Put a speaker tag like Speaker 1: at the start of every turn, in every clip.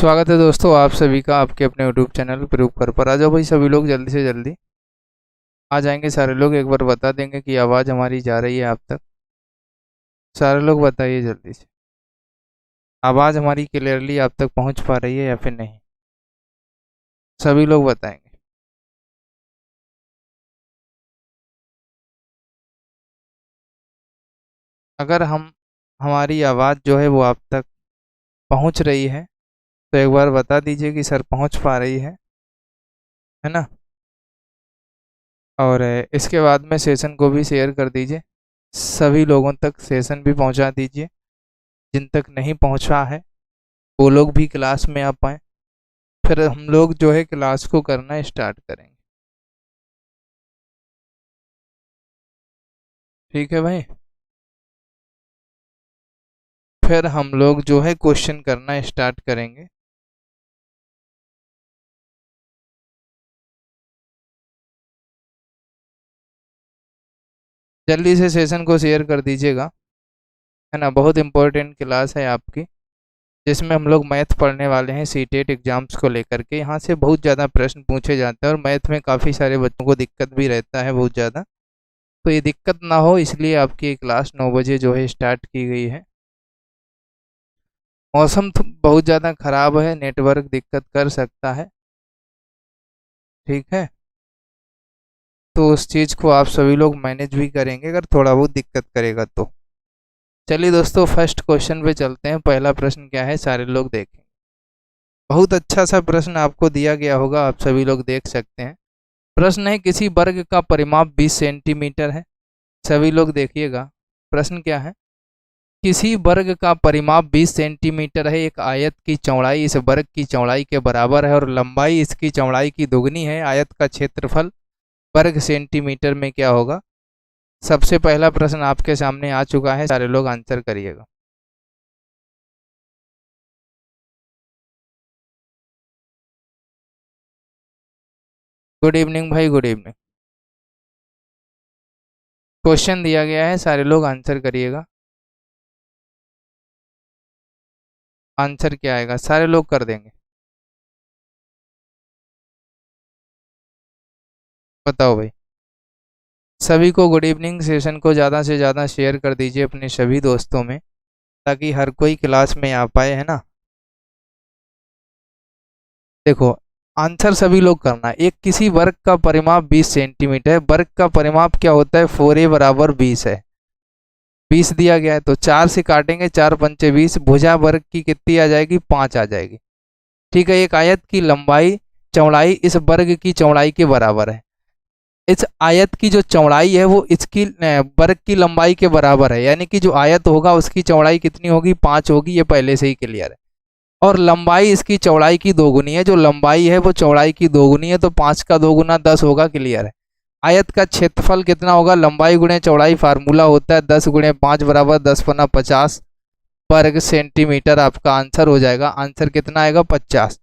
Speaker 1: स्वागत है दोस्तों आप सभी का आपके अपने यूट्यूब चैनल प्रूफ पर आ जाओ भाई सभी लोग जल्दी से जल्दी आ जाएंगे। सारे लोग एक बार बता देंगे कि आवाज़ हमारी जा रही है आप तक। सारे लोग बताइए जल्दी से, आवाज़ हमारी क्लियरली आप तक पहुंच पा रही है या फिर नहीं। सभी लोग बताएंगे। अगर हमारी आवाज़ जो है वो आप तक पहुंच रही है तो एक बार बता दीजिए कि सर पहुंच पा रही है ना। और इसके बाद में सेशन को भी शेयर कर दीजिए, सभी लोगों तक सेशन भी पहुंचा दीजिए। जिन तक नहीं पहुंचा है वो लोग भी क्लास में आ पाए, फिर हम लोग जो है क्लास को करना स्टार्ट करेंगे। ठीक है भाई, फिर हम लोग जो है क्वेश्चन करना स्टार्ट करेंगे। जल्दी से सेशन को शेयर कर दीजिएगा, है ना। बहुत इंपॉर्टेंट क्लास है आपकी, जिसमें हम लोग मैथ पढ़ने वाले हैं सीटेट एग्जाम्स को लेकर के। यहाँ से बहुत ज़्यादा प्रश्न पूछे जाते हैं और मैथ में काफ़ी सारे बच्चों को दिक्कत भी रहता है बहुत ज़्यादा। तो ये दिक्कत ना हो इसलिए आपकी ये क्लास 9 बजे जो है स्टार्ट की गई है। मौसम तो बहुत ज़्यादा ख़राब है, नेटवर्क दिक्कत कर सकता है। ठीक है, तो उस चीज़ को आप सभी लोग मैनेज भी करेंगे अगर थोड़ा बहुत दिक्कत करेगा तो। चलिए दोस्तों, फर्स्ट क्वेश्चन पे चलते हैं। पहला प्रश्न क्या है सारे लोग देखें। बहुत अच्छा सा प्रश्न आपको दिया गया होगा, आप सभी लोग देख सकते हैं। प्रश्न है, किसी वर्ग का परिमाप 20 सेंटीमीटर है। सभी लोग देखिएगा, प्रश्न क्या है। किसी वर्ग का परिमाप 20 सेंटीमीटर है। एक आयत की चौड़ाई इस वर्ग की चौड़ाई के बराबर है और लंबाई इसकी चौड़ाई की दोगुनी है। आयत का क्षेत्रफल वर्ग सेंटीमीटर में क्या होगा। सबसे पहला प्रश्न आपके सामने आ चुका है, सारे लोग आंसर करिएगा। गुड इवनिंग भाई, गुड इवनिंग। क्वेश्चन दिया गया है, सारे लोग आंसर करिएगा। आंसर क्या आएगा सारे लोग कर देंगे, बताओ भाई। सभी को गुड इवनिंग। सेशन को ज़्यादा से ज़्यादा शेयर कर दीजिए अपने सभी दोस्तों में, ताकि हर कोई क्लास में आ पाए, है ना। देखो, आंसर सभी लोग करना है। एक किसी वर्ग का परिमाप 20 सेंटीमीटर है। वर्ग का परिमाप क्या होता है, 4a बराबर 20 है। 20 दिया गया है तो 4 से काटेंगे, 4 पंचे 20। भुजा वर्ग की कितनी आ जाएगी, 5 आ जाएगी। ठीक है, एक आयत की लंबाई चौड़ाई इस वर्ग की चौड़ाई के बराबर है। इस आयत की जो चौड़ाई है वो इसकी वर्ग की लंबाई के बराबर है, यानी कि जो आयत होगा उसकी चौड़ाई कितनी होगी, 5 होगी। ये पहले से ही क्लियर है। और लंबाई इसकी चौड़ाई की दोगुनी है। जो लंबाई है वो चौड़ाई की दोगुनी है, तो 5 का दोगुना 10 होगा, क्लियर है। आयत का क्षेत्रफल कितना होगा, लंबाई गुणे चौड़ाई, फार्मूला होता है 10 गुणे 5 बराबर 10 पन्ना 50 वर्ग सेंटीमीटर। आपका आंसर हो जाएगा। आंसर कितना आएगा, 50।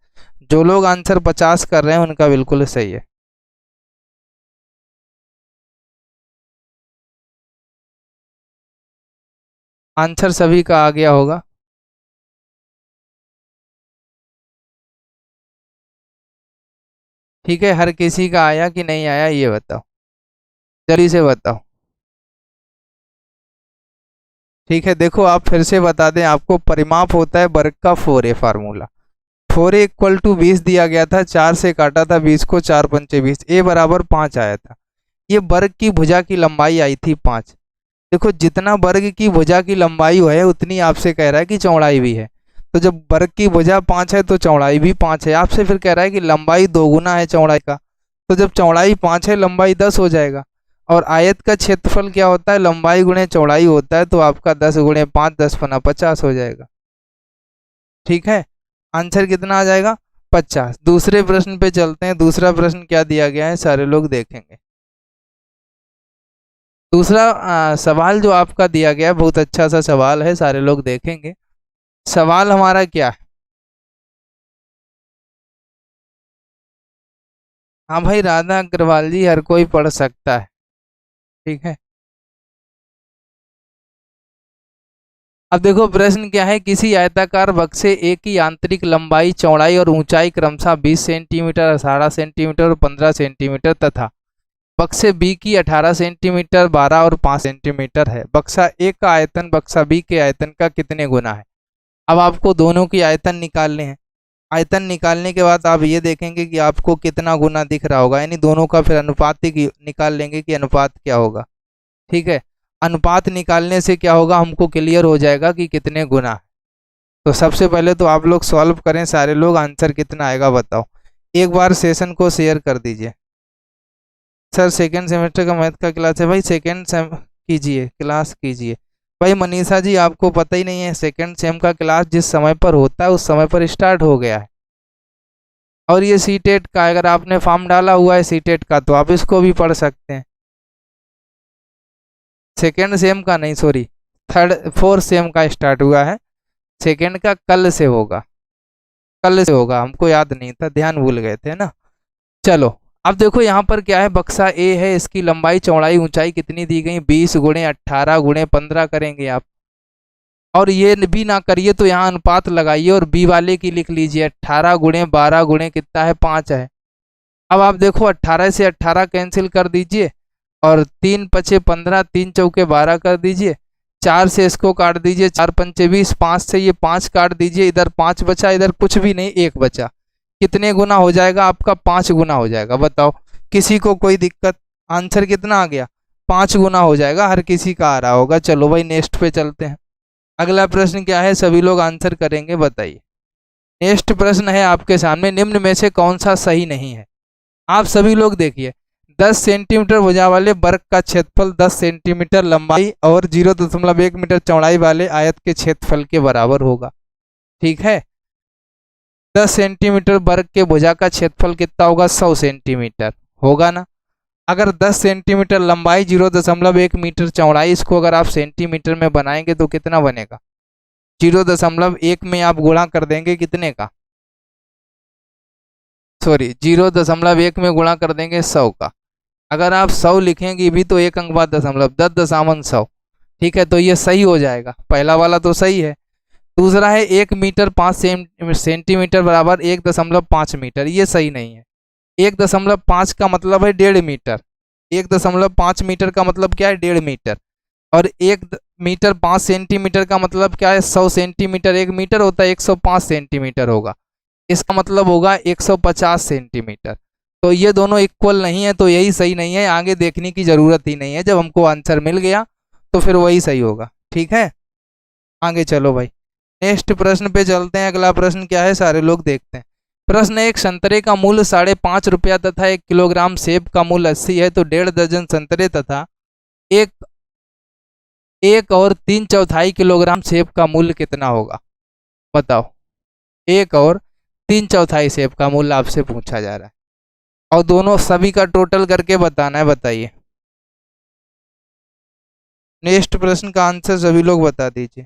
Speaker 1: जो लोग आंसर 50 कर रहे हैं उनका बिल्कुल सही है। आंसर सभी का आ गया होगा। ठीक है, हर किसी का आया कि नहीं आया ये बताओ, जल्दी से बताओ। ठीक है, देखो आप फिर से बता दें आपको, परिमाप होता है वर्ग का 4a formula. 4a equal to 20 दिया गया था, 4 से काटा था 20 को, 4 पंचे 20, a बराबर 5 आया था। ये वर्ग की भुजा की लंबाई आई थी 5। देखो, जितना वर्ग की भुजा की लंबाई है उतनी आपसे कह रहा है कि चौड़ाई भी है। तो जब वर्ग की भुजा 5 है तो चौड़ाई भी 5 है। आपसे फिर कह रहा है कि लंबाई दोगुना है चौड़ाई का, तो जब चौड़ाई 5 है लंबाई 10 हो जाएगा। और आयत का क्षेत्रफल क्या होता है, लंबाई गुणे चौड़ाई होता है, तो आपका 10 गुणे 5 10 पना 50 हो जाएगा। ठीक है, आंसर कितना आ जाएगा, 50। दूसरे प्रश्न पे चलते हैं। दूसरा प्रश्न क्या दिया गया है सारे लोग देखेंगे। दूसरा सवाल जो आपका दिया गया है बहुत अच्छा सा सवाल है, सारे लोग देखेंगे। सवाल हमारा क्या है। हाँ भाई, राधा अग्रवाल जी, हर कोई पढ़ सकता है। ठीक है, अब देखो प्रश्न क्या है, किसी आयताकार बक्से ए की आंतरिक लंबाई, चौड़ाई और ऊंचाई क्रमशः 20 सेंटीमीटर, 18 सेंटीमीटर और 15 सेंटीमीटर तथा बक्से बी की 18 सेंटीमीटर, 12 और 5 सेंटीमीटर है। बक्सा ए का आयतन बक्सा बी के आयतन का कितने गुना है। अब आपको दोनों की आयतन निकालने हैं। आयतन निकालने के बाद आप ये देखेंगे कि आपको कितना गुना दिख रहा होगा, यानी दोनों का फिर अनुपात ही निकाल लेंगे कि अनुपात क्या होगा। ठीक है, अनुपात निकालने से क्या होगा, हमको क्लियर हो जाएगा कि कितने गुना है। तो सबसे पहले तो आप लोग सॉल्व करें सारे लोग, आंसर कितना आएगा बताओ। एक बार सेशन को शेयर कर दीजिए। सर सेकेंड सेमेस्टर का मैथ का क्लास है भाई, सेकेंड सेम कीजिए, क्लास कीजिए। भाई मनीषा जी आपको पता ही नहीं है, सेकेंड सेम का क्लास जिस समय पर होता है उस समय पर स्टार्ट हो गया है। और ये सीटेट का, अगर आपने फॉर्म डाला हुआ है सीटेट का तो आप इसको भी पढ़ सकते हैं। सेकेंड सेम का नहीं, सॉरी थर्ड फोर्थ सेम का स्टार्ट हुआ है, सेकेंड का कल से होगा, कल से होगा। हमको याद नहीं था, ध्यान भूल गए थे ना। चलो अब देखो यहाँ पर क्या है, बक्सा ए है, इसकी लंबाई, चौड़ाई, ऊंचाई कितनी दी गई, 20 गुणे 18 गुणे 15 करेंगे आप। और ये भी ना करिए तो यहाँ अनुपात लगाइए और बी वाले की लिख लीजिए, 18 गुणे 12 गुणे कितना है, 5 है। अब आप देखो 18 से 18 कैंसिल कर दीजिए और 3 पचे 15, 3 चौके 12 कर दीजिए, 4 से इसको काट दीजिए, 4 पंचे 20, 5 से ये 5 काट दीजिए, इधर 5 बचा, इधर कुछ भी नहीं, 1 बचा। कितने गुना हो जाएगा आपका, 5 गुना हो जाएगा। बताओ किसी को कोई दिक्कत, आंसर कितना आ गया, 5 गुना हो जाएगा, हर किसी का आ रहा होगा। चलो भाई नेक्स्ट पे चलते हैं। अगला प्रश्न क्या है, सभी लोग आंसर करेंगे, बताइए। नेक्स्ट प्रश्न है आपके सामने, निम्न में से कौन सा सही नहीं है। आप सभी लोग देखिए, 10 सेंटीमीटर भुजा वाले वर्ग का क्षेत्रफल 10 सेंटीमीटर लंबाई और 0.1 मीटर चौड़ाई वाले आयत के क्षेत्रफल के बराबर होगा। ठीक है, 10 सेंटीमीटर वर्ग के भुजा का क्षेत्रफल कितना होगा, 100 सेंटीमीटर होगा ना। अगर 10 सेंटीमीटर लंबाई, 0.1 मीटर चौड़ाई, इसको अगर आप सेंटीमीटर में बनाएंगे तो कितना बनेगा, 0.1 में आप गुणा कर देंगे कितने का, सॉरी 0.1 में गुणा कर देंगे 100 का। अगर आप 100 लिखेंगे भी तो 1 अंक बाद दशमलव, 10.100। ठीक है, तो ये सही हो जाएगा, पहला वाला तो सही है। दूसरा है 1 मीटर 5 सेंटीमीटर बराबर 1.5 मीटर, ये सही नहीं है। 1.5 का मतलब है 1.5 मीटर, 1.5 मीटर का मतलब क्या है, 1.5 मीटर। और 1 मीटर 5 सेंटीमीटर का मतलब क्या है, 100 सेंटीमीटर, 1 मीटर होता है 105 सेंटीमीटर होगा, इसका मतलब होगा 150 सेंटीमीटर। तो ये दोनों इक्वल नहीं है, तो यही सही नहीं है, आगे देखने की जरूरत ही नहीं है, जब हमको आंसर मिल गया तो फिर वही सही होगा। ठीक है, आगे चलो भाई, नेक्स्ट प्रश्न पे चलते हैं। अगला प्रश्न क्या है, सारे लोग देखते हैं। प्रश्न, एक संतरे का मूल्य 5.5 रुपया तथा 1 किलोग्राम सेब का मूल्य 80 है, तो 1.5 दर्जन संतरे तथा एक एक और 3/4 किलोग्राम सेब का मूल्य कितना होगा। बताओ, 1 और 3/4 सेब का मूल्य आपसे पूछा जा रहा है और दोनों सभी का टोटल करके बताना है, बताइए। नेक्स्ट प्रश्न का आंसर सभी लोग बता दीजिए।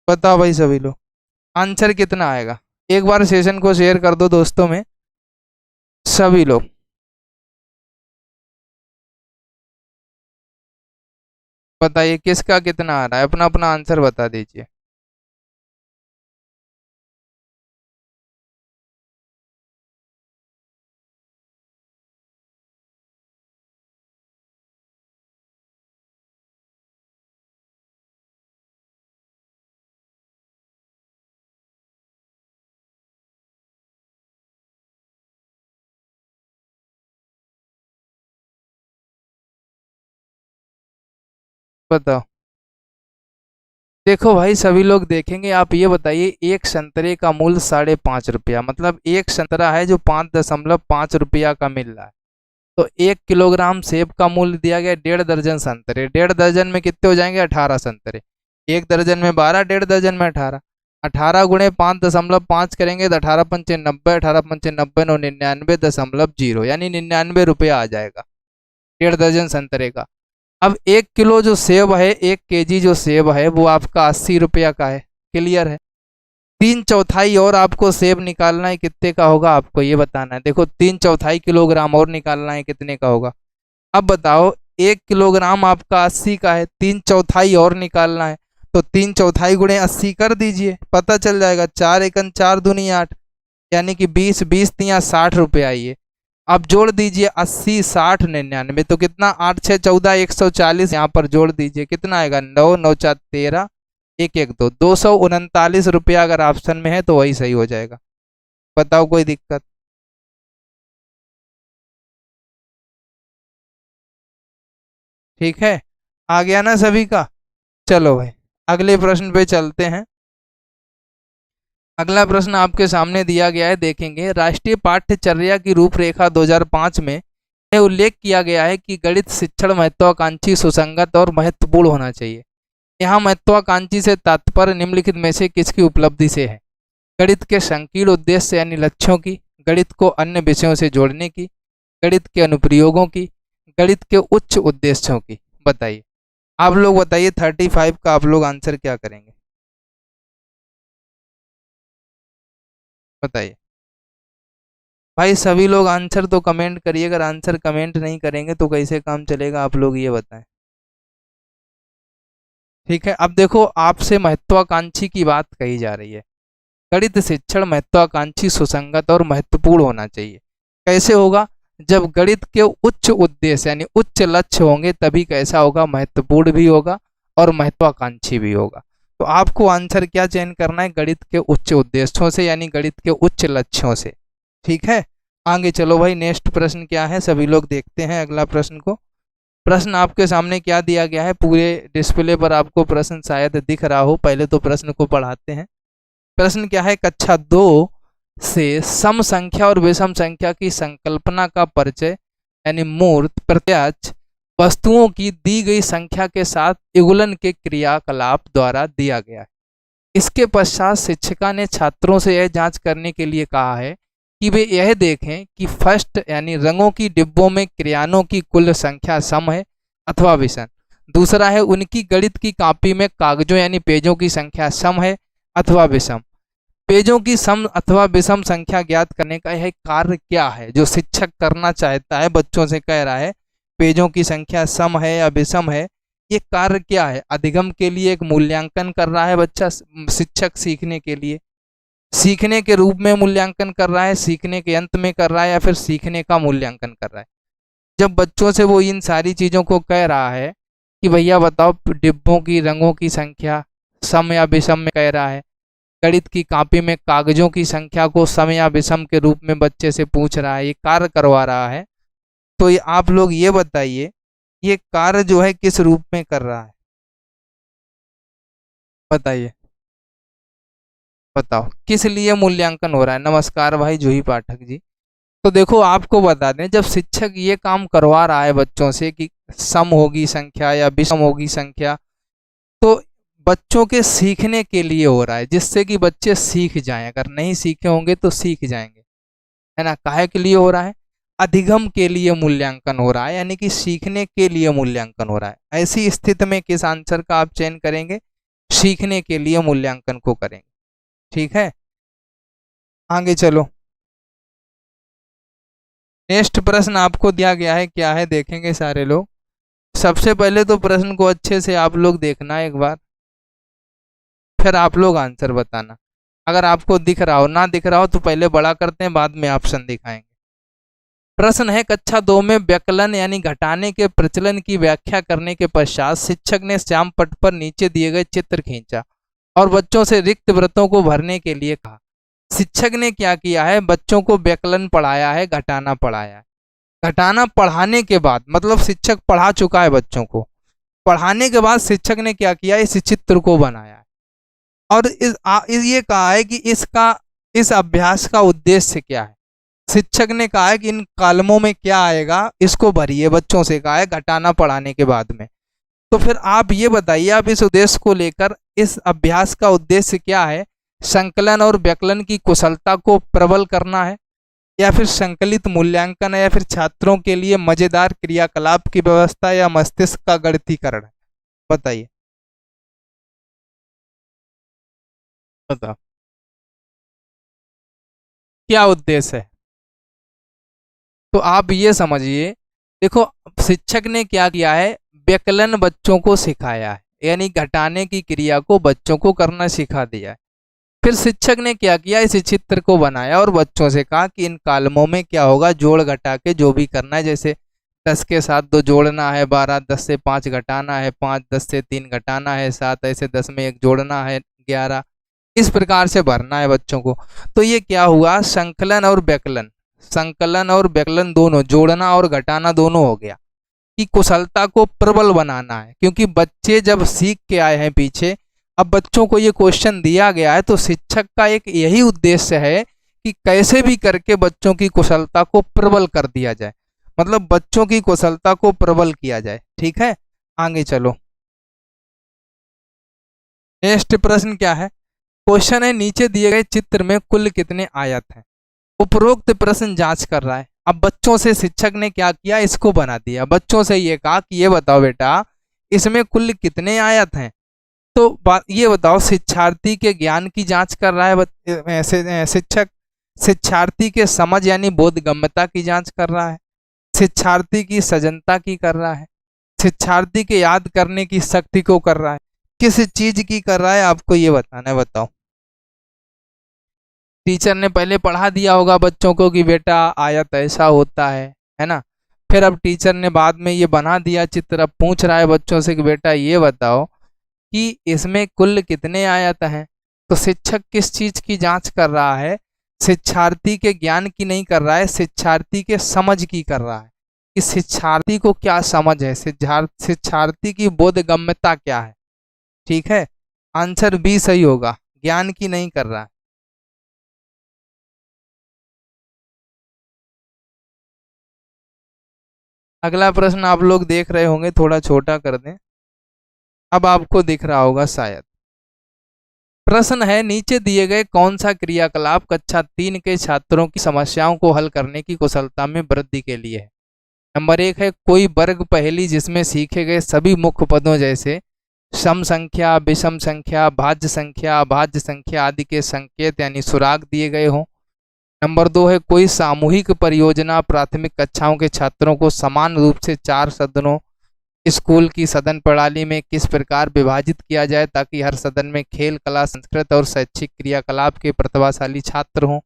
Speaker 1: बताओ भाई सभी लोग, आंसर कितना आएगा। एक बार सेशन को शेयर कर दो दोस्तों में, सभी लोग। बताइए किसका कितना आ रहा है, अपना अपना आंसर बता दीजिए। बताओ, देखो भाई सभी लोग देखेंगे, आप ये बताइए, एक संतरे का मूल्य 5.5 रुपया, मतलब एक संतरा है जो 5.5 रुपया का मिल रहा है। तो 1 किलोग्राम सेब का मूल्य दिया गया 1.5 दर्जन संतरे, 1.5 दर्जन में कितने हो जाएंगे, 18 संतरे। 1 दर्जन में 12, 1.5 दर्जन में 18। 18 गुणे 5.5 करेंगे तो 18 पंचे 90, 18 पंचे 90 नो 99.0, यानी 99 रुपया आ जाएगा 1.5 दर्जन संतरे का। अब 1 किलो जो सेब है, 1 केजी जो सेब है वो आपका 80 रुपया का है। क्लियर है। 3/4 और आपको सेब निकालना है, कितने का होगा आपको ये बताना है। देखो 3/4 किलोग्राम और निकालना है, कितने का होगा। अब बताओ 1 किलोग्राम आपका 80 का है, 3/4 और निकालना है, तो 3/4 गुणे 80 कर दीजिए, पता चल जाएगा। 4 एकन 4 दूनी 8, यानी कि 20 20 तिया 60 रुपये आइए। अब जोड़ दीजिए 80 60 99, तो कितना 8 6 14 140, यहाँ पर जोड़ दीजिए कितना आएगा 9 9 4 13 1 1 2 239 रुपया। अगर ऑप्शन में है तो वही सही हो जाएगा। बताओ कोई दिक्कत। ठीक है, आ गया ना सभी का। चलो भाई अगले प्रश्न पे चलते हैं। अगला प्रश्न आपके सामने दिया गया है, देखेंगे। राष्ट्रीय पाठ्यचर्या की रूपरेखा 2005 में यह उल्लेख किया गया है कि गणित शिक्षण महत्वाकांक्षी, सुसंगत और महत्वपूर्ण होना चाहिए। यहाँ महत्वाकांक्षी से तात्पर्य निम्नलिखित में से किसकी उपलब्धि से है। गणित के संकीर्ण उद्देश्य यानी लक्ष्यों की, गणित को अन्य विषयों से जोड़ने की, गणित के अनुप्रयोगों की, गणित के उच्च उद्देश्यों की। बताइए, आप लोग बताइए 35 का आप लोग आंसर क्या करेंगे, बताइए। भाई सभी लोग आंसर तो कमेंट करिए, अगर आंसर कमेंट नहीं करेंगे तो कैसे काम चलेगा, आप लोग ये बताएं। ठीक है, अब देखो आपसे महत्वाकांक्षी की बात कही जा रही है। गणित शिक्षण महत्वाकांक्षी, सुसंगत और महत्वपूर्ण होना चाहिए। कैसे होगा, जब गणित के उच्च उद्देश्य यानी उच्च लक्ष्य होंगे तभी कैसा होगा, महत्वपूर्ण भी होगा और महत्वाकांक्षी भी होगा। तो आपको आंसर क्या चयन करना है, गणित के उच्च उद्देश्यों से यानी गणित के उच्च लक्ष्यों से। ठीक है, आगे चलो भाई। नेक्स्ट प्रश्न क्या है, सभी लोग देखते हैं अगला प्रश्न को। प्रश्न आपके सामने क्या दिया गया है, पूरे डिस्प्ले पर आपको प्रश्न शायद दिख रहा हो, पहले तो प्रश्न को पढ़ाते हैं। प्रश्न क्या है, कक्षा 2 से सम संख्या और विषम संख्या की संकल्पना का परिचय यानी मूर्त प्रत्यक्ष वस्तुओं की दी गई संख्या के साथ युगलन के क्रियाकलाप द्वारा दिया गया है। इसके पश्चात शिक्षिका ने छात्रों से यह जांच करने के लिए कहा है कि वे यह देखें कि फर्स्ट यानी रंगों की डिब्बों में क्रियानों की कुल संख्या सम है अथवा विषम। दूसरा है उनकी गणित की कॉपी में कागजों यानी पेजों की संख्या सम है अथवा विषम। पेजों की सम अथवा विषम संख्या ज्ञात करने का यह कार्य क्या है जो शिक्षक करना चाहता है, बच्चों से कह रहा है पेजों की संख्या सम है या विषम है, ये कार्य क्या है। अधिगम के लिए एक मूल्यांकन कर रहा है बच्चा, शिक्षक सीखने के लिए, सीखने के रूप में मूल्यांकन कर रहा है, सीखने के अंत में कर रहा है, या फिर सीखने का मूल्यांकन कर रहा है। जब बच्चों से वो इन सारी चीज़ों को कह रहा है कि भैया बताओ डिब्बों की रंगों की संख्या सम या विषम में कह रहा है, गणित की कॉपी में कागजों की संख्या को सम या विषम के रूप में बच्चे से पूछ रहा है, ये कार्य करवा रहा है, तो ये आप लोग ये बताइए ये कार्य जो है किस रूप में कर रहा है, बताइए। बताओ किस लिए मूल्यांकन हो रहा है। नमस्कार भाई जूही पाठक जी। तो देखो आपको बता दें, जब शिक्षक ये काम करवा रहा है बच्चों से कि सम होगी संख्या या विषम होगी संख्या, तो बच्चों के सीखने के लिए हो रहा है, जिससे कि बच्चे सीख जाएं। अगर नहीं सीखे होंगे तो सीख जाएंगे, है ना। काहे के लिए हो रहा है, अधिगम के लिए मूल्यांकन हो रहा है, यानी कि सीखने के लिए मूल्यांकन हो रहा है। ऐसी स्थिति में किस आंसर का आप चयन करेंगे, सीखने के लिए मूल्यांकन को करेंगे। ठीक है, आगे चलो। नेक्स्ट प्रश्न आपको दिया गया है, क्या है देखेंगे सारे लोग। सबसे पहले तो प्रश्न को अच्छे से आप लोग देखना एक बार, फिर आप लोग आंसर बताना। अगर आपको दिख रहा हो, ना दिख रहा हो तो पहले बड़ा करते हैं, बाद में ऑप्शन दिखाएंगे। प्रश्न है, कक्षा 2 में व्यकलन यानी घटाने के प्रचलन की व्याख्या करने के पश्चात शिक्षक ने श्याम पट पर नीचे दिए गए चित्र खींचा और बच्चों से रिक्त वृत्तों को भरने के लिए कहा। शिक्षक ने क्या किया है, बच्चों को व्यकलन पढ़ाया है, घटाना पढ़ाया है। घटाना पढ़ाने के बाद मतलब शिक्षक पढ़ा चुका है बच्चों को, पढ़ाने के बाद शिक्षक ने क्या किया, इस चित्र को बनाया है और ये कहा है कि इस अभ्यास का उद्देश्य क्या है। शिक्षक ने कहा है कि इन कॉलमों में क्या आएगा इसको भरिए, बच्चों से कहा है घटाना पढ़ाने के बाद में। तो फिर आप ये बताइए, आप इस उद्देश्य को लेकर इस अभ्यास का उद्देश्य क्या है, संकलन और व्यकलन की कुशलता को प्रबल करना है, या फिर संकलित मूल्यांकन है, या फिर छात्रों के लिए मजेदार क्रियाकलाप की व्यवस्था, या मस्तिष्क का गणितीकरण है। बताइए। बताओ क्या उद्देश्य है। तो आप ये समझिए, देखो शिक्षक ने क्या किया है, व्यकलन बच्चों को सिखाया है, यानी घटाने की क्रिया को बच्चों को करना सिखा दिया है। फिर शिक्षक ने क्या किया, इस चित्र को बनाया और बच्चों से कहा कि इन कालमों में क्या होगा, जोड़ घटा के जो भी करना है, जैसे 10 के साथ 2 जोड़ना है, 12 10 से 5 घटाना है, 5 10 से 3 घटाना है, 7 ऐसे 10 में 1 जोड़ना है, 11 इस प्रकार से भरना है बच्चों को। तो ये क्या हुआ, संकलन और व्यकलन, संकलन और व्यकलन दोनों, जोड़ना और घटाना दोनों हो गया, कि कुशलता को प्रबल बनाना है। क्योंकि बच्चे जब सीख के आए हैं पीछे, अब बच्चों को ये क्वेश्चन दिया गया है, तो शिक्षक का एक यही उद्देश्य है कि कैसे भी करके बच्चों की कुशलता को प्रबल कर दिया जाए, मतलब बच्चों की कुशलता को प्रबल किया जाए। ठीक है, आगे चलो। नेक्स्ट प्रश्न क्या है, क्वेश्चन है नीचे दिए गए चित्र में कुल कितने आयत हैं। उपरोक्त प्रश्न जांच कर रहा है। अब बच्चों से शिक्षक ने क्या किया, इसको बना दिया, बच्चों से ये कहा कि ये बताओ बेटा इसमें कुल कितने आयत हैं। तो ये बताओ, शिक्षार्थी के ज्ञान की जांच कर रहा है शिक्षक, शिक्षार्थी के समझ यानी बोधगम्यता की जांच कर रहा है, शिक्षार्थी की सजनता की कर रहा है, शिक्षार्थी के याद करने की शक्ति को कर रहा है, किस चीज की कर रहा है, आपको ये बताना है। बताओ, टीचर ने पहले पढ़ा दिया होगा बच्चों को कि बेटा आयत ऐसा होता है ना। फिर अब टीचर ने बाद में ये बना दिया चित्र, अब पूछ रहा है बच्चों से कि बेटा ये बताओ कि इसमें कुल कितने आयत हैं। तो शिक्षक किस चीज की जांच कर रहा है, शिक्षार्थी के ज्ञान की नहीं कर रहा है, शिक्षार्थी के समझ की कर रहा है, कि शिक्षार्थी को क्या समझ है, शिक्षार्थी की बोधगम्यता क्या है। ठीक है, आंसर बी सही होगा, ज्ञान की नहीं कर रहा है। अगला प्रश्न आप लोग देख रहे होंगे, थोड़ा छोटा कर दें, अब आपको दिख रहा होगा शायद। प्रश्न है, नीचे दिए गए कौन सा क्रियाकलाप कक्षा 3 के छात्रों की समस्याओं को हल करने की कुशलता में वृद्धि के लिए है। नंबर 1 है कोई वर्ग पहेली जिसमें सीखे गए सभी मुख्य पदों जैसे सम संख्या, विषम संख्या, भाज्य संख्या, अभाज्य संख्या आदि के संकेत यानी सुराग दिए गए हों। नंबर 2 है कोई सामूहिक परियोजना प्राथमिक कक्षाओं के छात्रों को समान रूप से 4 सदनों स्कूल की सदन प्रणाली में किस प्रकार विभाजित किया जाए ताकि हर सदन में खेल, कला, संस्कृत और शैक्षिक क्रियाकलाप के प्रतिभाशाली छात्र हों।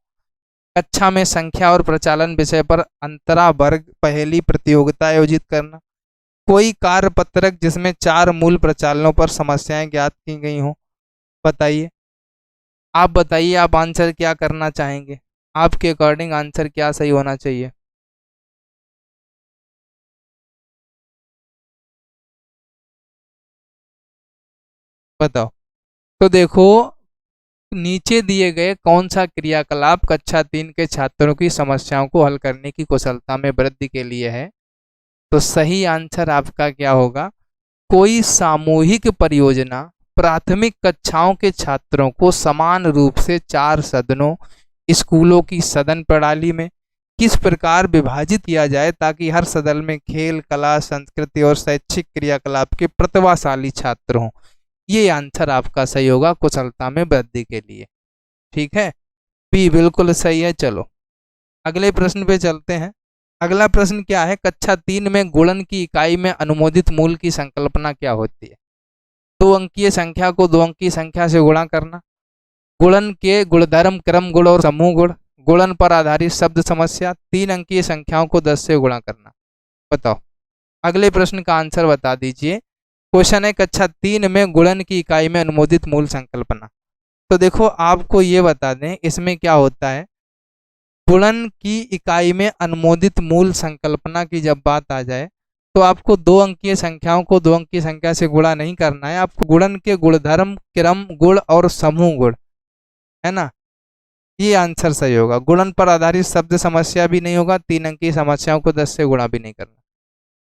Speaker 1: कक्षा में संख्या और प्रचालन विषय पर अंतरा वर्ग पहेली प्रतियोगिता आयोजित करना। कोई कार्य पत्रक जिसमें 4 मूल प्रचालनों पर समस्याएं ज्ञात की गई हों। बताइए, आप बताइए, आप आंसर क्या करना चाहेंगे, आपके अकॉर्डिंग आंसर क्या सही होना चाहिए। बताओ। तो देखो, नीचे दिए गए कौन सा क्रियाकलाप कक्षा 3 के छात्रों की समस्याओं को हल करने की कुशलता में वृद्धि के लिए है। तो सही आंसर आपका क्या होगा, कोई सामूहिक परियोजना प्राथमिक कक्षाओं के छात्रों को समान रूप से 4 सदनों स्कूलों की सदन प्रणाली में किस प्रकार विभाजित किया जाए ताकि हर सदन में खेल, कला, संस्कृति और शैक्षिक क्रियाकलाप के प्रतिभाशाली छात्र हों। ये आंसर आपका सही होगा कुशलता में वृद्धि के लिए। ठीक है, बी बिल्कुल सही है। चलो अगले प्रश्न पे चलते हैं। अगला प्रश्न क्या है, कक्षा 3 में गुणन की इकाई में अनुमोदित मूल की संकल्पना क्या होती है। 2 अंकीय संख्या को 2 अंकीय संख्या से गुणा करना, गुणन के गुणधर्म, क्रम गुण और समूह गुण, गुणन पर आधारित शब्द समस्या, 3 अंकीय संख्याओं को 10 से गुणा करना। बताओ, अगले प्रश्न का आंसर बता दीजिए। क्वेश्चन है कक्षा 3 में गुणन की इकाई में अनुमोदित मूल संकल्पना। तो देखो आपको ये बता दें, इसमें क्या होता है, गुणन की इकाई में अनुमोदित मूल संकल्पना की जब बात आ जाए तो आपको 2 अंकीय संख्याओं को 2 अंकीय संख्या से गुणा नहीं करना है, आपको गुणन के गुणधर्म, क्रम गुण और समूह गुण, है ना, ये आंसर सही होगा। गुणन पर आधारित शब्द समस्या भी नहीं होगा, 3 अंकीय समस्याओं को 10 से गुणा भी नहीं करना।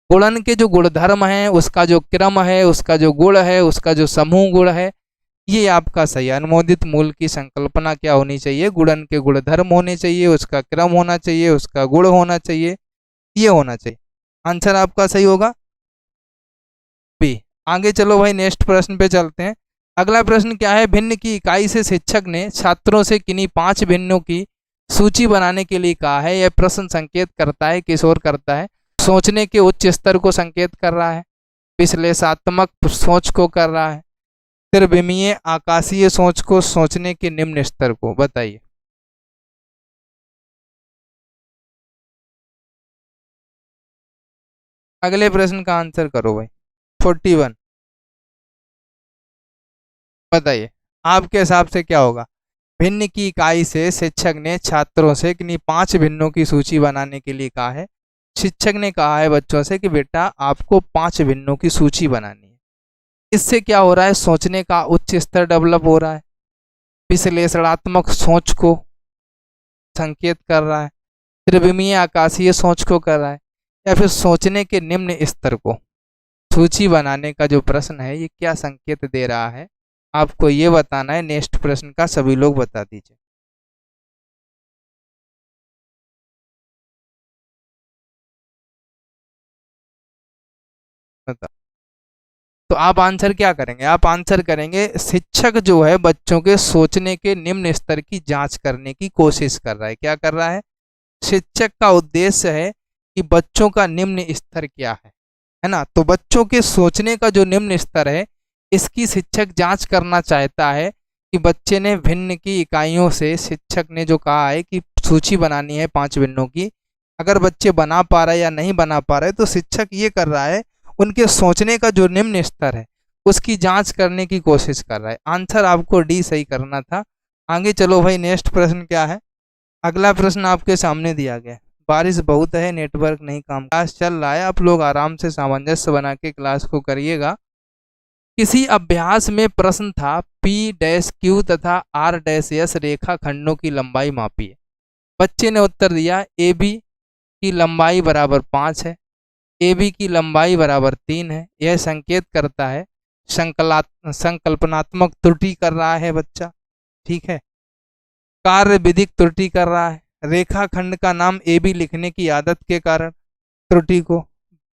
Speaker 1: गुणन के जो गुणधर्म है, उसका जो क्रम है, उसका जो गुण है, उसका जो समूह गुण है, ये आपका सही है। अनुमोदित मूल की संकल्पना क्या होनी चाहिए, गुणन के गुणधर्म होने चाहिए, उसका क्रम होना चाहिए, उसका गुण होना चाहिए, ये होना चाहिए। आंसर आपका सही होगा बी। आगे चलो भाई, नेक्स्ट प्रश्न पे चलते हैं। अगला प्रश्न क्या है, भिन्न की इकाई से शिक्षक ने छात्रों से किन्हीं 5 भिन्नों की सूची बनाने के लिए कहा है। यह प्रश्न संकेत करता है, किशोर करता है, सोचने के उच्च स्तर को संकेत कर रहा है, विश्लेषणात्मक सोच को कर रहा है, त्रिविमीय आकाशीय सोच को, सोचने के निम्न स्तर को। बताइए। अगले प्रश्न का आंसर करो भाई। 41। बताइए आपके हिसाब से क्या होगा। भिन्न की इकाई से शिक्षक ने छात्रों से किन्हीं 5 भिन्नों की सूची बनाने के लिए कहा है। शिक्षक ने कहा है बच्चों से कि बेटा आपको 5 भिन्नों की सूची बनानी है। इससे क्या हो रहा है, सोचने का उच्च स्तर डेवलप हो रहा है, विश्लेषणात्मक सोच को संकेत कर रहा है, त्रिविमीय आकाशीय सोच को कर रहा है, या फिर सोचने के निम्न स्तर को। सूची बनाने का जो प्रश्न है ये क्या संकेत दे रहा है, आपको ये बताना है। नेक्स्ट प्रश्न का सभी लोग बता दीजिए। बता। तो आप आंसर क्या करेंगे, आप आंसर करेंगे शिक्षक जो है बच्चों के सोचने के निम्न स्तर की जांच करने की कोशिश कर रहा है। क्या कर रहा है, शिक्षक का उद्देश्य है कि बच्चों का निम्न स्तर क्या है ना। तो बच्चों के सोचने का जो निम्न स्तर है इसकी शिक्षक जांच करना चाहता है कि बच्चे ने भिन्न की इकाइयों से, शिक्षक ने जो कहा है कि सूची बनानी है 5 भिन्नों की, अगर बच्चे बना पा रहे या नहीं बना पा रहे तो शिक्षक ये कर रहा है उनके सोचने का जो निम्न स्तर है उसकी जांच करने की कोशिश कर रहा है। आंसर आपको डी सही करना था। आगे चलो भाई, नेक्स्ट प्रश्न क्या है। अगला प्रश्न आपके सामने दिया गया है। बारिश बहुत है, नेटवर्क नहीं काम, क्लास चल रहा है, आप लोग आराम से सामंजस्य बना के क्लास को करिएगा। किसी अभ्यास में प्रश्न था P डैश Q तथा R डैश S रेखा खंडों की लंबाई मापिए। बच्चे ने उत्तर दिया AB की लंबाई बराबर 5 है, AB की लंबाई बराबर 3 है। यह संकेत करता है, संकल्पनात्मक त्रुटि कर रहा है बच्चा, ठीक है, कार्य विधिक त्रुटि कर रहा है, रेखाखंड का नाम AB लिखने की आदत के कारण त्रुटि को,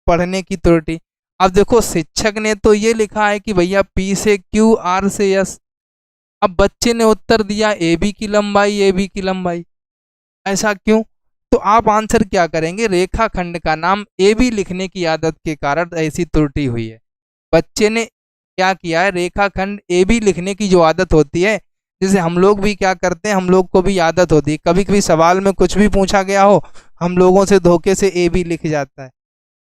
Speaker 1: पढ़ने की त्रुटि। अब देखो शिक्षक ने तो ये लिखा है कि भैया P से Q R से S, अब बच्चे ने उत्तर दिया AB की लंबाई, AB की लंबाई, ऐसा क्यों। तो आप आंसर क्या करेंगे, रेखाखंड का नाम AB लिखने की आदत के कारण ऐसी त्रुटि हुई है। बच्चे ने क्या किया है, रेखाखंड AB लिखने की जो आदत होती है, जैसे हम लोग भी क्या करते हैं, हम लोग को भी आदत होती है, कभी कभी सवाल में कुछ भी पूछा गया हो हम लोगों से धोखे से AB लिख जाता है।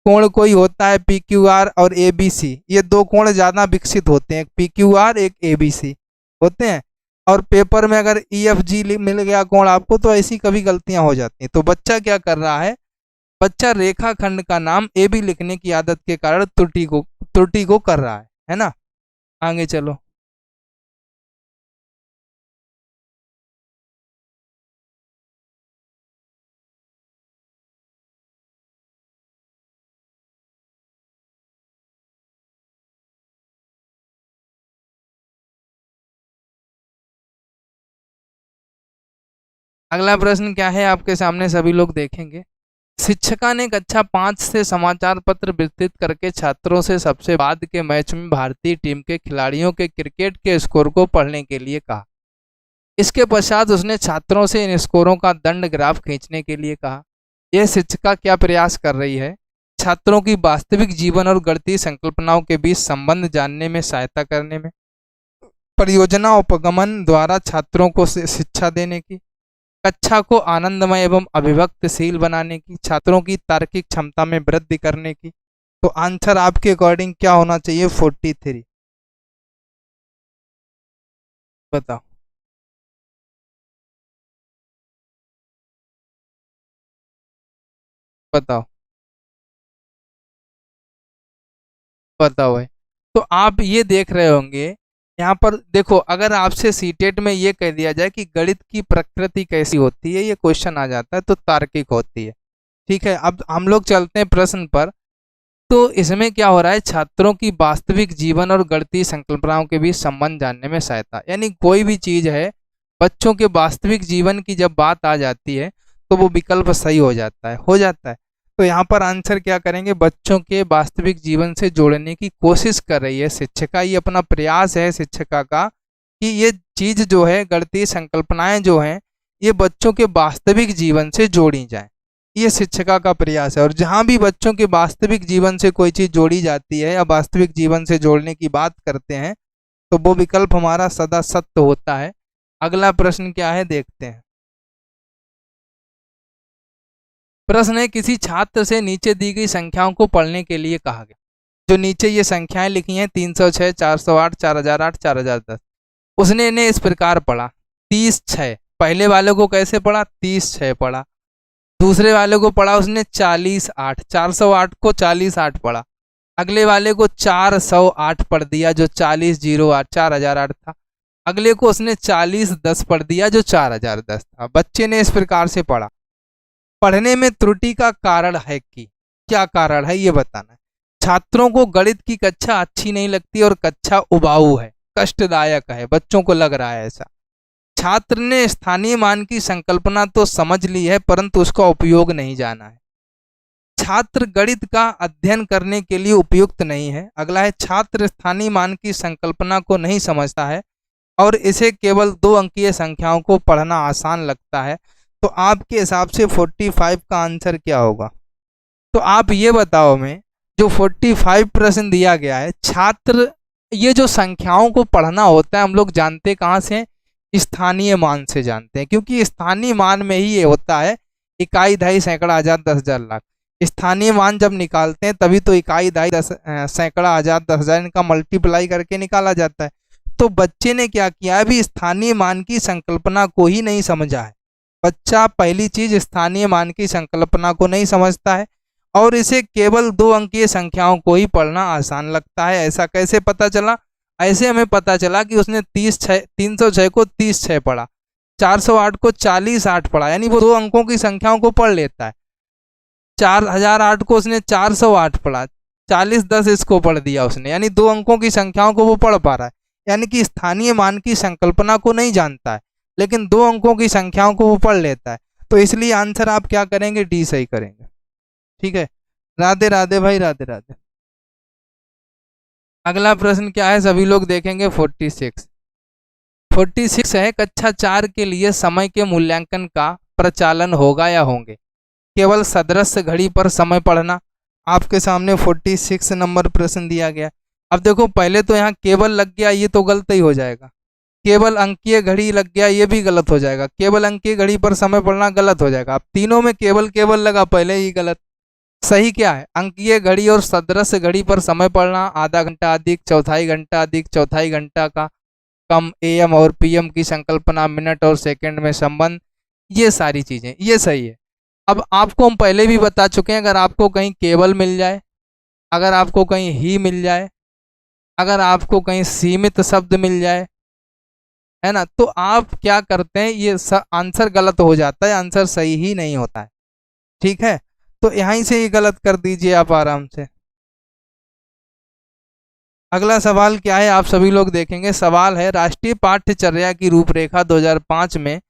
Speaker 1: कोण कोई होता है PQR और ABC, ये 2 कोण ज़्यादा विकसित होते हैं, एक PQR एक ABC होते हैं। और पेपर में अगर EFG मिल गया कोण आपको तो ऐसी कभी गलतियां हो जाती हैं। तो बच्चा क्या कर रहा है, बच्चा रेखाखंड का नाम AB लिखने की आदत के कारण त्रुटि को कर रहा है ना। आगे चलो। अगला प्रश्न क्या है आपके सामने, सभी लोग देखेंगे। शिक्षिका ने कक्षा 5 से समाचार पत्र वितरित करके छात्रों से सबसे बाद के मैच में भारतीय टीम के खिलाड़ियों के क्रिकेट के स्कोर को पढ़ने के लिए कहा। इसके पश्चात उसने छात्रों से इन स्कोरों का दंड ग्राफ खींचने के लिए कहा। यह शिक्षिका क्या प्रयास कर रही है, छात्रों की वास्तविक जीवन और गणितीय संकल्पनाओं के बीच संबंध जानने में सहायता करने में, परियोजना उपगमन द्वारा छात्रों को शिक्षा देने की, कक्षा को आनंदमय एवं अभिव्यक्तिशील बनाने की, छात्रों की तार्किक क्षमता में वृद्धि करने की। तो आंसर आपके अकॉर्डिंग क्या होना चाहिए, 43। बताओ। बताओ। बताओ भाई। तो आप ये देख रहे होंगे यहाँ पर, देखो अगर आपसे सीटेट में ये कह दिया जाए कि गणित की प्रकृति कैसी होती है, ये क्वेश्चन आ जाता है तो तार्किक होती है, ठीक है। अब हम लोग चलते हैं प्रश्न पर। तो इसमें क्या हो रहा है, छात्रों की वास्तविक जीवन और गणितीय संकल्पनाओं के बीच संबंध जानने में सहायता, यानी कोई भी चीज है बच्चों के वास्तविक जीवन की जब बात आ जाती है तो वो विकल्प सही हो जाता है, तो यहाँ पर आंसर क्या करेंगे, बच्चों के वास्तविक जीवन से जोड़ने की कोशिश कर रही है शिक्षिका। ये अपना प्रयास है शिक्षिका का कि ये चीज जो है, गणितीय संकल्पनाएं जो हैं, ये बच्चों के वास्तविक जीवन से जोड़ी जाए। ये शिक्षिका का प्रयास है। और जहाँ भी बच्चों के वास्तविक जीवन से कोई चीज जोड़ी जाती है या वास्तविक जीवन से जोड़ने की बात करते हैं तो वो विकल्प हमारा सदा सत्य होता है। अगला प्रश्न क्या है देखते हैं। प्रश्न है, किसी छात्र से नीचे दी गई संख्याओं को पढ़ने के लिए कहा गया। जो नीचे ये संख्याएं लिखी हैं 306, 408, 4008, 4010, उसने इन्हें इस प्रकार पढ़ा। 30/6 पहले वाले को कैसे पढ़ा, 30/6 पढ़ा। दूसरे वाले को पढ़ा उसने 40/8, 408 को 40/8 पढ़ा। अगले वाले को 408 पढ़ दिया जो 4008 4008 था। अगले को उसने 4010 पढ़ दिया जो 4010 था। बच्चे ने इस प्रकार से पढ़ा। पढ़ने में त्रुटि का कारण है कि क्या कारण है ये बताना है। छात्रों को गणित की कक्षा अच्छी नहीं लगती और कक्षा उबाऊ है, कष्टदायक है, बच्चों को लग रहा है ऐसा। छात्र ने स्थानीय मान की संकल्पना तो समझ ली है परंतु उसका उपयोग नहीं जाना है। छात्र गणित का अध्ययन करने के लिए उपयुक्त नहीं है। अगला है, छात्र स्थानीय मान की संकल्पना को नहीं समझता है और इसे केवल 2 अंकीय संख्याओं को पढ़ना आसान लगता है। तो आपके हिसाब से 45 का आंसर क्या होगा? तो आप ये बताओ, हमें जो 45 प्रश्न दिया गया है, छात्र ये जो संख्याओं को पढ़ना होता है हम लोग जानते कहाँ से, स्थानीय मान से जानते हैं, क्योंकि स्थानीय मान में ही ये होता है इकाई, दहाई, सैकड़ा, हजार, 10,000, लाख। स्थानीय मान जब निकालते हैं तभी तो इकाई, दहाई, सैकड़ा, हजार, 10,000 इनका मल्टीप्लाई करके निकाला जाता है। तो बच्चे ने क्या किया, अभी स्थानीय मान की संकल्पना को ही नहीं समझा है। बच्चा पहली चीज स्थानीय मान की संकल्पना को नहीं समझता है और इसे केवल 2 अंकीय संख्याओं को ही पढ़ना आसान लगता है। ऐसा कैसे पता चला? ऐसे हमें पता चला कि उसने 306 को 30/6 पढ़ा, 408 को 40/8 पढ़ा, यानी वो 2 अंकों की संख्याओं को पढ़ लेता है। 4008 को उसने 408 पढ़ा, 4010 इसको पढ़ दिया उसने, यानी 2 अंकों की संख्याओं को वो पढ़ पा रहा है। यानी कि स्थानीय मान की संकल्पना को नहीं जानता है लेकिन 2 अंकों की संख्याओं को वो पढ़ लेता है। तो इसलिए आंसर आप क्या करेंगे, डी सही करेंगे। ठीक है, राधे राधे भाई, राधे राधे। अगला प्रश्न क्या है, सभी लोग देखेंगे। 46 है, कक्षा 4 के लिए समय के मूल्यांकन का प्रचालन होगा या होंगे? केवल सदृश घड़ी पर समय पढ़ना। आपके सामने 46 नंबर प्रश्न दिया गया। अब देखो, पहले तो यहाँ केवल लग गया, ये तो गलत ही हो जाएगा। केवल अंकीय घड़ी लग गया, ये भी गलत हो जाएगा। केवल अंकीय घड़ी पर समय पढ़ना गलत हो जाएगा। अब तीनों में केवल लगा, पहले ही गलत। सही क्या है, अंकीय घड़ी और सदृश घड़ी पर समय पढ़ना, आधा घंटा अधिक चौथाई घंटा अधिक चौथाई घंटा का कम, एएम और पीएम की संकल्पना, मिनट और सेकंड में संबंध, ये सारी चीजें, ये सही है। अब आपको हम पहले भी बता चुके हैं, अगर आपको कहीं केवल मिल जाए, अगर आपको कहीं ही मिल जाए, अगर आपको कहीं सीमित शब्द मिल जाए, है ना, तो आप क्या करते हैं, ये आंसर गलत हो जाता है, आंसर सही ही नहीं होता है। ठीक है, तो यहीं से ये गलत कर दीजिए आप आराम से। अगला सवाल क्या है, आप सभी लोग देखेंगे। सवाल है, राष्ट्रीय पाठ्यचर्या की रूपरेखा 2005 में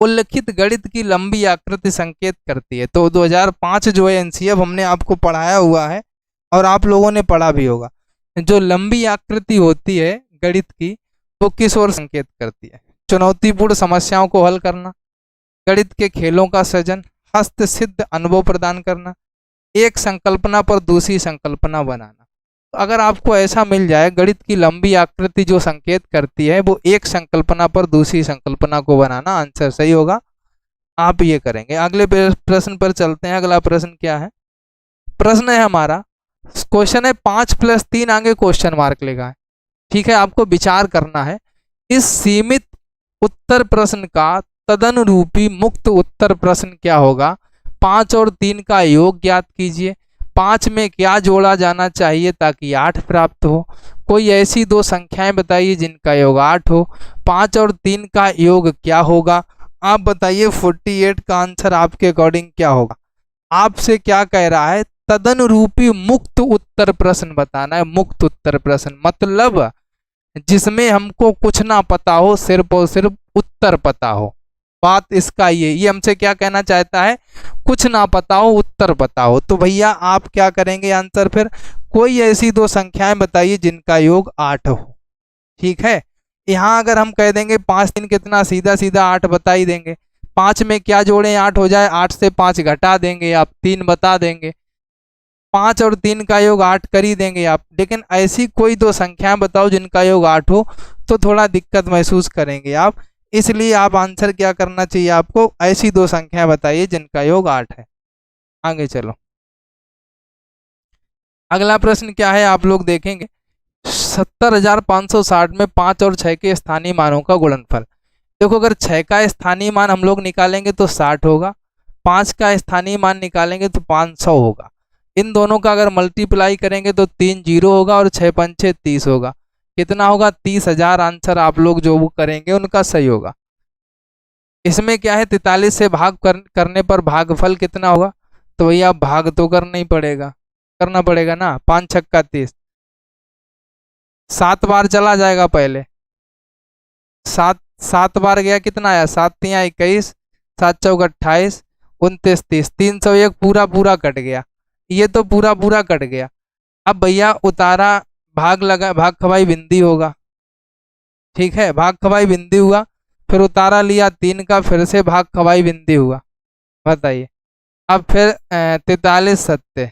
Speaker 1: उल्लिखित गणित की लंबी आकृति संकेत करती है। तो 2005 जो है एनसीएफ हमने आपको पढ़ाया हुआ है और आप लोगों ने पढ़ा भी होगा। जो लंबी आकृति होती है गणित की, वो किस ओर संकेत करती है? चुनौतीपूर्ण समस्याओं को हल करना, गणित के खेलों का सृजन, हस्त सिद्ध अनुभव प्रदान करना, एक संकल्पना पर दूसरी संकल्पना बनाना। तो अगर आपको ऐसा मिल जाए, गणित की लंबी आकृति जो संकेत करती है वो एक संकल्पना पर दूसरी संकल्पना को बनाना, आंसर सही होगा। आप ये करेंगे। अगले प्रश्न पर चलते हैं। अगला प्रश्न क्या है? प्रश्न है हमारा, क्वेश्चन है 5+3 आगे क्वेश्चन मार्क लेगा है। ठीक है, आपको विचार करना है। इस सीमित उत्तर प्रश्न का तदनुरूपी मुक्त उत्तर प्रश्न क्या होगा? 5 और 3 का योग ज्ञात कीजिए। 5 में क्या जोड़ा जाना चाहिए ताकि 8 प्राप्त हो? कोई ऐसी 2 संख्याएं बताइए जिनका योग 8 हो। 5 और 3 का योग क्या होगा? आप बताइए 48 का आंसर आपके अकॉर्डिंग क्या होगा? आपसे क्या कह रहा है? तदनुरूपी मुक्त उत्तर प्रश्न बताना है। मुक्त उत्तर प्रश्न मतलब जिसमें हमको कुछ ना पता हो, सिर्फ और सिर्फ उत्तर पता हो। बात इसका ये हमसे क्या कहना चाहता है, कुछ ना पता हो उत्तर बताओ। तो भैया आप क्या करेंगे आंसर, फिर कोई ऐसी दो संख्याएं बताइए जिनका योग 8 हो। ठीक है, यहाँ अगर हम कह देंगे 5 3 कितना, सीधा सीधा 8 बता ही देंगे। 5 में क्या जोड़े 8 हो जाए, 8 से 5 घटा देंगे आप, 3 बता देंगे। 5 और 3 का योग 8 कर ही देंगे आप। लेकिन ऐसी कोई दो संख्याएं बताओ जिनका योग 8 हो, तो थोड़ा दिक्कत महसूस करेंगे आप। इसलिए आप आंसर क्या करना चाहिए आपको, ऐसी दो संख्याएं बताइए जिनका योग 8 है। आगे चलो, अगला प्रश्न क्या है आप लोग देखेंगे। 70,560 में 5 और 6 के स्थानीय मानों का गुणनफल। देखो, अगर 6 का स्थानीय मान हम लोग निकालेंगे तो 60 होगा, 5 का स्थानीय मान निकालेंगे तो 500 होगा। इन दोनों का अगर मल्टीप्लाई करेंगे तो 3 जीरो होगा और 6 पंचे 30 होगा। कितना होगा, 30,000 आंसर आप लोग जो वो करेंगे उनका सही होगा। इसमें क्या है, 43 से भाग करने पर भागफल कितना होगा, तो भैया भाग तो करना ही पड़ेगा, करना पड़ेगा ना। 5 छक्का 30, 7 बार चला जाएगा पहले, 7 बार गया, कितना आया, 7 तिया 21, 7 चौक 28, 29 30, 301 पूरा पूरा कट गया, ये तो पूरा पूरा कट गया। अब भैया उतारा, भाग लगा, भाग खवाई बिंदी होगा। ठीक है, भाग खवाई बिंदी हुआ, फिर उतारा लिया 3 का, फिर से भाग खवाई बिंदी हुआ। बताइए, अब फिर 43 सत्ते।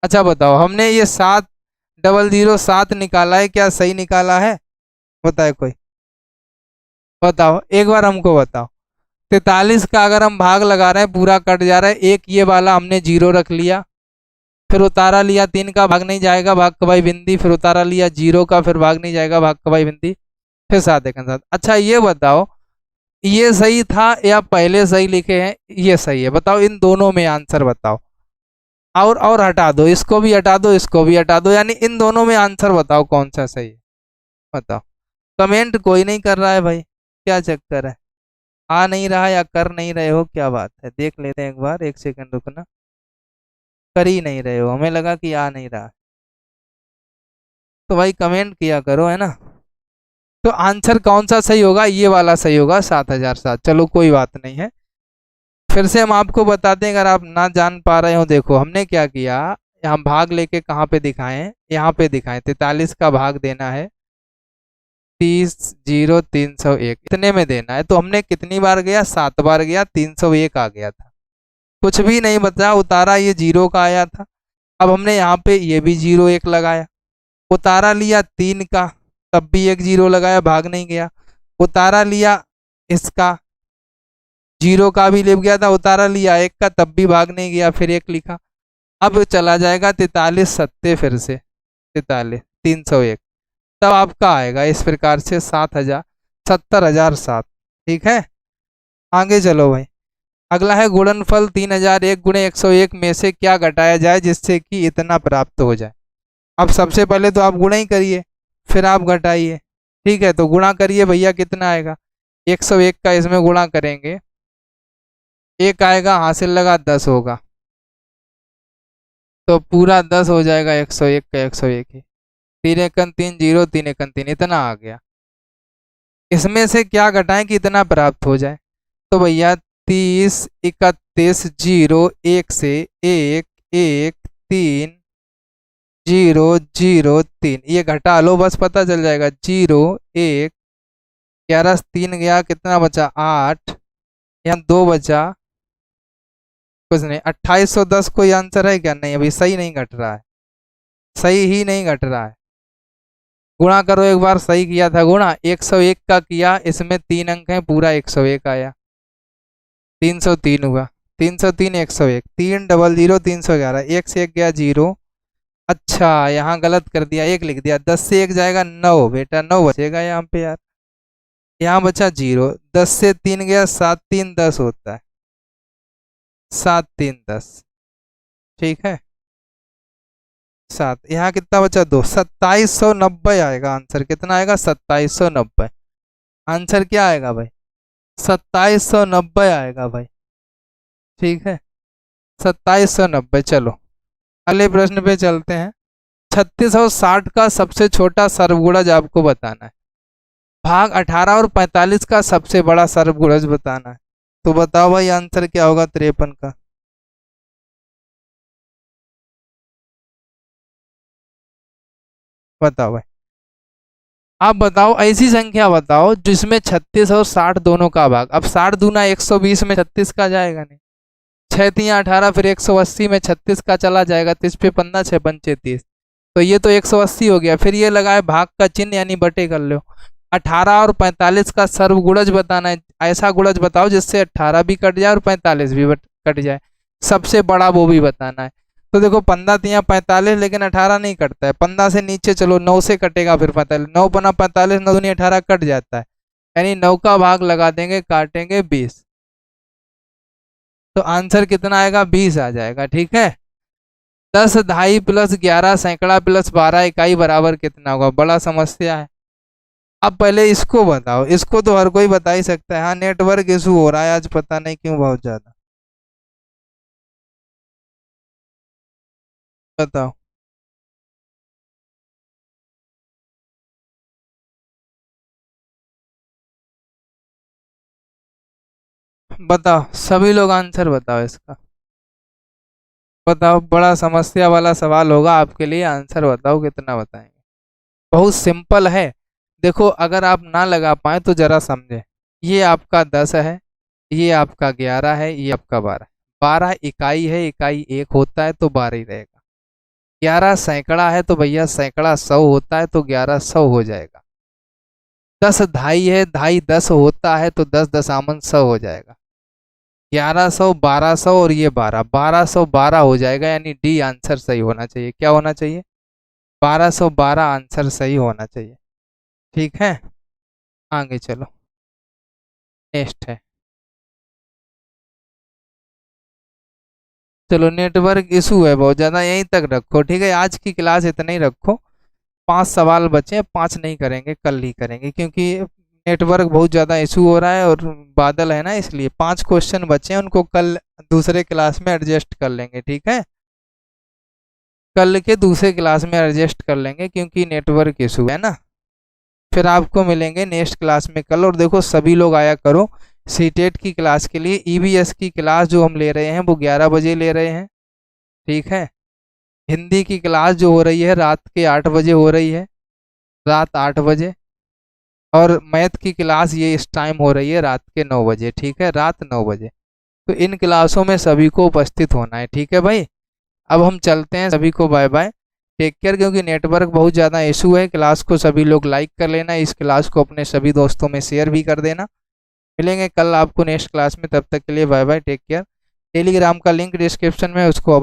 Speaker 1: अच्छा बताओ, हमने ये 7,007 निकाला है, क्या सही निकाला है, बताए कोई, बताओ एक बार हमको बताओ। 43 का अगर हम भाग लगा रहे हैं पूरा कट जा रहा है, एक ये वाला हमने जीरो रख लिया, फिर उतारा लिया 3 का, भाग नहीं जाएगा, भाग कबाई बिंदी, फिर उतारा लिया जीरो का, फिर भाग नहीं जाएगा, भाग कबाई बिंदी, फिर 7 एक साथ। अच्छा ये बताओ, ये सही था या पहले सही लिखे हैं, ये सही है, बताओ इन दोनों में आंसर बताओ। और हटा दो, इसको भी हटा दो, इसको भी हटा दो, यानी इन दोनों में आंसर बताओ कौन सा सही है, बताओ। कमेंट कोई नहीं कर रहा है भाई, क्या चक्कर है, आ नहीं रहा या कर नहीं रहे हो, क्या बात है, देख लेते हैं एक बार, एक सेकंड रुकना। कर ही नहीं रहे हो, हमें लगा कि आ नहीं रहा, तो भाई कमेंट किया करो, है ना। तो आंसर कौन सा सही होगा, ये वाला सही होगा, 7,007। चलो कोई बात नहीं है, फिर से हम आपको बताते हैं अगर आप ना जान पा रहे हो। देखो हमने क्या किया, यहाँ भाग लेके कहाँ पे दिखाएं, यहाँ पे दिखाएं। 43 का भाग देना है 30,0,301, इतने में देना है। तो हमने कितनी बार गया, 7 बार गया, 301 आ गया था, कुछ भी नहीं बचा, उतारा ये जीरो का आया था। अब हमने यहाँ पे ये भी 0 1 लगाया, उतारा लिया 3 का, तब भी एक जीरो लगाया, भाग नहीं गया। उतारा लिया इसका, जीरो का भी ले गया था, उतारा लिया 1 का, तब भी भाग नहीं गया, फिर 1 लिखा। अब चला जाएगा 43 सत्ते, फिर से 43 301, तब आपका आएगा इस प्रकार से 70,007। ठीक है, आगे चलो भाई। अगला है गुणनफल 3001 गुणे 101 में से क्या घटाया जाए जिससे कि इतना प्राप्त हो जाए। अब सबसे पहले तो आप गुणा ही करिए, फिर आप घटाइए। ठीक है, तो गुणा करिए भैया, कितना आएगा, 101 का इसमें गुणा करेंगे, 1 आएगा, हासिल लगा 10 होगा, तो पूरा 10 हो जाएगा, 101 का 101 ही। 3 एकन 3 0, 3 एकन 3, इतना आ गया। इसमें से क्या घटाएं कि इतना प्राप्त हो जाए, तो भैया 30 31 0 1 से 1 1 3 0 0 3, ये घटा लो बस, पता चल जाएगा। 0 1 11 से 3 गया, कितना बचा 8, यहाँ 2 बचा, कुछ नहीं। 2810 कोई आंसर है क्या, नहीं, अभी सही नहीं घट रहा है, सही ही नहीं घट रहा है। गुणा करो एक बार, सही किया था गुणा, 101 का किया, इसमें 3 अंक हैं, पूरा 101 आया, 303 हुआ, 303 101, 3 0 0 311, 1 से 1 गया 0। अच्छा यहाँ गलत कर दिया, 1 लिख दिया, 10 से 1 जाएगा 9, बेटा 9 बचेगा यहाँ पे यार, यहाँ बचा 0। 10 से 3 गया, 7 3 10 होता है, 7 3 10। ठीक है, 7, यहाँ कितना बचा 2, 2790 आएगा आंसर, कितना आएगा 2790। आंसर क्या आएगा भाई, 2790 आएगा भाई। ठीक है, 2790। चलो अगले प्रश्न पे चलते हैं। 36 और 60 का सबसे छोटा सर्वगुणज आपको बताना है। भाग 18 और 45 का सबसे बड़ा सर्वगुणज बताना है। तो बताओ भाई आंसर क्या होगा 53 का। बताओ भाई। आप बताओ ऐसी संख्या बताओ जिसमें 36 और 60 दोनों का भाग। अब 60 दूना 120 में 36 का जाएगा नहीं। 6×3 = 18, फिर 180 में 36 का चला जाएगा, 30 पे 15, 6×5 = 30। तो ये तो 180 हो गया। फिर ये लगाए भाग का चिन्ह यानी बटे कर लो। 18 और 45 का सर्वगुणज बताना है। ऐसा गुणज बताओ जिससे 18 भी कट जाए और 45 भी कट जाए। सबसे बड़ा वो भी बताना है। तो देखो 15×3 = 45, लेकिन 18 नहीं कटता है। 15 से नीचे चलो, 9 से कटेगा फिर 45। 9×45, 9×2 = 18 कट जाता है। यानी 9 का भाग लगा देंगे, काटेंगे 20। तो आंसर कितना आएगा? 20 आ जाएगा। ठीक है। 10 दहाई प्लस 11 सैकड़ा प्लस 12 इकाई बराबर कितना होगा? बड़ा समस्या है। अब पहले इसको बताओ। इसको तो हर कोई बता ही सकता है। हाँ, नेटवर्क इशू हो रहा है आज, पता नहीं क्यों बहुत ज्यादा। बताओ। बताओ सभी लोग आंसर बताओ इसका। बताओ, बड़ा समस्या वाला सवाल होगा आपके लिए। आंसर बताओ कितना बताएंगे। बहुत सिंपल है। देखो, अगर आप ना लगा पाए तो जरा समझे। ये आपका 10 है, ये आपका 11 है, ये आपका 12। 12 इकाई है, इकाई 1 होता है तो 12 ही रहेगा। 11 सैकड़ा है तो भैया सैकड़ा 100 होता है तो 1100 हो जाएगा। 10 ढाई है, ढाई 10 होता है तो 10×100 हो जाएगा। 1100, 1200 और ये 12, 1212 हो जाएगा। यानी डी आंसर सही होना चाहिए। क्या होना चाहिए? 1212 आंसर सही होना चाहिए। ठीक है, आगे चलो। नेक्स्ट है। चलो, नेटवर्क इशू है बहुत ज़्यादा, यहीं तक रखो। ठीक है, आज की क्लास इतना ही रखो। 5 सवाल बचे, 5 नहीं करेंगे, कल ही करेंगे, क्योंकि नेटवर्क बहुत ज़्यादा इशू हो रहा है और बादल है ना, इसलिए 5 क्वेश्चन बचे हैं, उनको कल दूसरे क्लास में एडजस्ट कर लेंगे। ठीक है, कल के दूसरे क्लास में एडजस्ट कर लेंगे, क्योंकि नेटवर्क इशू है ना। फिर आपको मिलेंगे नेक्स्ट क्लास में कल। और देखो, सभी लोग आया करो सीटेट की क्लास के लिए। ईवीएस की क्लास जो हम ले रहे हैं वो 11 बजे ले रहे हैं। ठीक है। हिंदी की क्लास जो हो रही है रात के 8 बजे हो रही है, रात 8 बजे। और मैथ की क्लास ये इस टाइम हो रही है रात के 9 बजे। ठीक है, रात 9 बजे। तो इन क्लासों में सभी को उपस्थित होना है। ठीक है भाई, अब हम चलते हैं। सभी को बाय बाय, टेक केयर। क्योंकि नेटवर्क बहुत ज़्यादा इशू है। क्लास को सभी लोग लाइक कर लेना, इस क्लास को अपने सभी दोस्तों में शेयर भी कर देना। मिलेंगे कल आपको नेक्स्ट क्लास में, तब तक के लिए bye bye, take care. Telegram का लिंक डिस्क्रिप्शन में, उसको